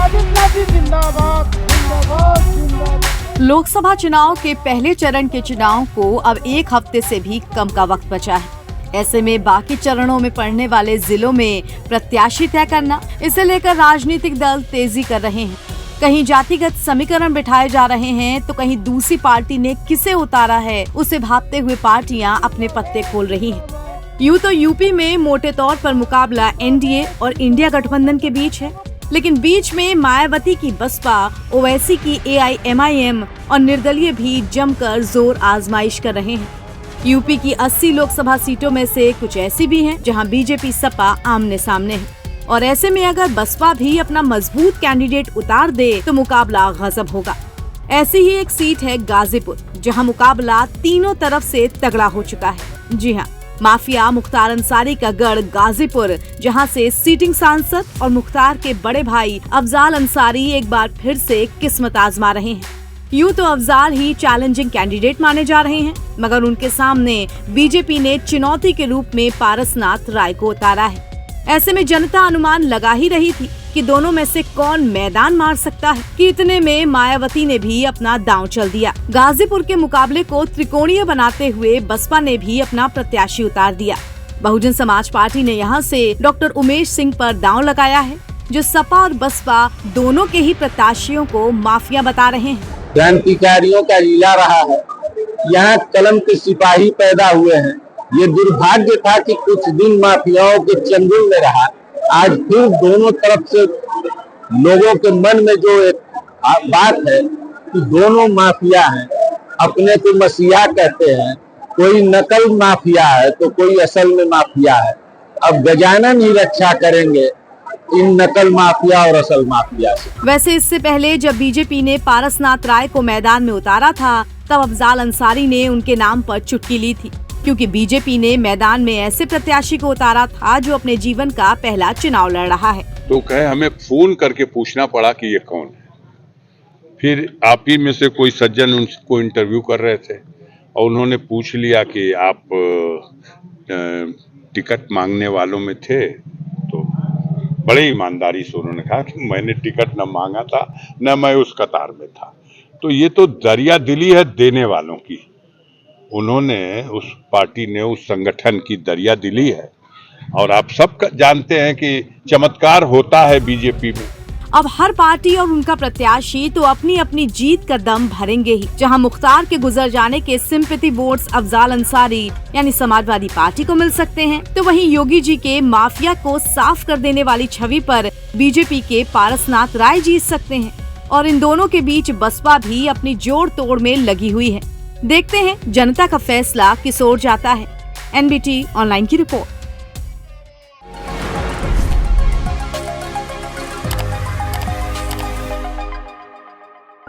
आदित्यनाथ जिंदाबाद जिंदाबाद जिंदाबाद। लोकसभा चुनाव के पहले चरण के चुनाव को अब एक हफ्ते से भी कम का वक्त बचा है। ऐसे में बाकी चरणों में पड़ने वाले जिलों में प्रत्याशी तय करना, इसे लेकर राजनीतिक दल तेजी कर रहे हैं। कहीं जातिगत समीकरण बिठाए जा रहे हैं तो कहीं दूसरी पार्टी ने किसे उतारा है उसे भांपते हुए पार्टियां अपने पत्ते खोल रही हैं। यूं तो यूपी में मोटे तौर पर मुकाबला एनडीए और इंडिया गठबंधन के बीच है, लेकिन बीच में मायावती की बसपा, ओवैसी की एआईएमआईएम और निर्दलीय भी जमकर जोर आजमाइश कर रहे हैं। यूपी की 80 लोकसभा सीटों में से कुछ ऐसी भी हैं जहां बीजेपी सपा आमने सामने है, और ऐसे में अगर बसपा भी अपना मजबूत कैंडिडेट उतार दे तो मुकाबला गजब होगा। ऐसी ही एक सीट है गाजीपुर, जहां मुकाबला तीनों तरफ से तगड़ा हो चुका है। जी हाँ, माफिया मुख्तार अंसारी का गढ़ गाजीपुर, जहां से सीटिंग सांसद और मुख्तार के बड़े भाई अफजाल अंसारी एक बार फिर से किस्मत आजमा रहे हैं। यूं तो अफजाल ही चैलेंजिंग कैंडिडेट माने जा रहे हैं, मगर उनके सामने बीजेपी ने चुनौती के रूप में पारसनाथ राय को उतारा है। ऐसे में जनता अनुमान लगा ही रही थी कि दोनों में से कौन मैदान मार सकता है, कि इतने में मायावती ने भी अपना दांव चल दिया। गाजीपुर के मुकाबले को त्रिकोणीय बनाते हुए बसपा ने भी अपना प्रत्याशी उतार दिया। बहुजन समाज पार्टी ने यहाँ से डॉक्टर उमेश सिंह पर दांव लगाया है, जो सपा और बसपा दोनों के ही प्रत्याशियों को माफिया बता रहे हैं। क्रांतिकारियों का लीला रहा है, यहाँ कलम के सिपाही पैदा हुए हैं। ये दुर्भाग्य था कि कुछ दिन माफियाओं के चंगुल में रहा। आज फिर दोनों तरफ से लोगों के मन में जो एक बात है कि दोनों माफिया हैं, अपने को मसीहा कहते हैं, कोई नकल माफिया है तो कोई असल में माफिया है। अब गजानन ही रक्षा करेंगे इन नकल माफिया और असल माफिया से। वैसे इससे पहले जब बीजेपी ने पारसनाथ राय को मैदान में उतारा था, तब अफजाल अंसारी ने उनके नाम पर चुटकी ली थी, क्योंकि बीजेपी ने मैदान में ऐसे प्रत्याशी को उतारा था जो अपने जीवन का पहला चुनाव लड़ रहा है। तो कहे हमें फोन करके पूछना पड़ा कि ये कौन है। फिर आप ही में से कोई सज्जन उनको इंटरव्यू कर रहे थे और उन्होंने पूछ लिया कि आप टिकट मांगने वालों में थे, तो बड़े ईमानदारी से उन्होंने कहा कि मैंने टिकट न मांगा था, न मैं उस कतार में था। तो ये तो दरिया दिली है देने वालों की। उन्होंने उस पार्टी ने उस संगठन की दरिया दिली है, और आप सब जानते हैं कि चमत्कार होता है बीजेपी में। अब हर पार्टी और उनका प्रत्याशी तो अपनी अपनी जीत का दम भरेंगे ही। जहां मुख्तार के गुजर जाने के सिंपैथी वोट्स अफजाल अंसारी यानी समाजवादी पार्टी को मिल सकते हैं, तो वहीं योगी जी के माफिया को साफ कर देने वाली छवि पर बीजेपी के पारसनाथ राय जीत सकते हैं। और इन दोनों के बीच बसपा भी अपनी जोड़ तोड़ में लगी हुई है। देखते हैं जनता का फैसला किस ओर जाता है। NBT ऑनलाइन की रिपोर्ट।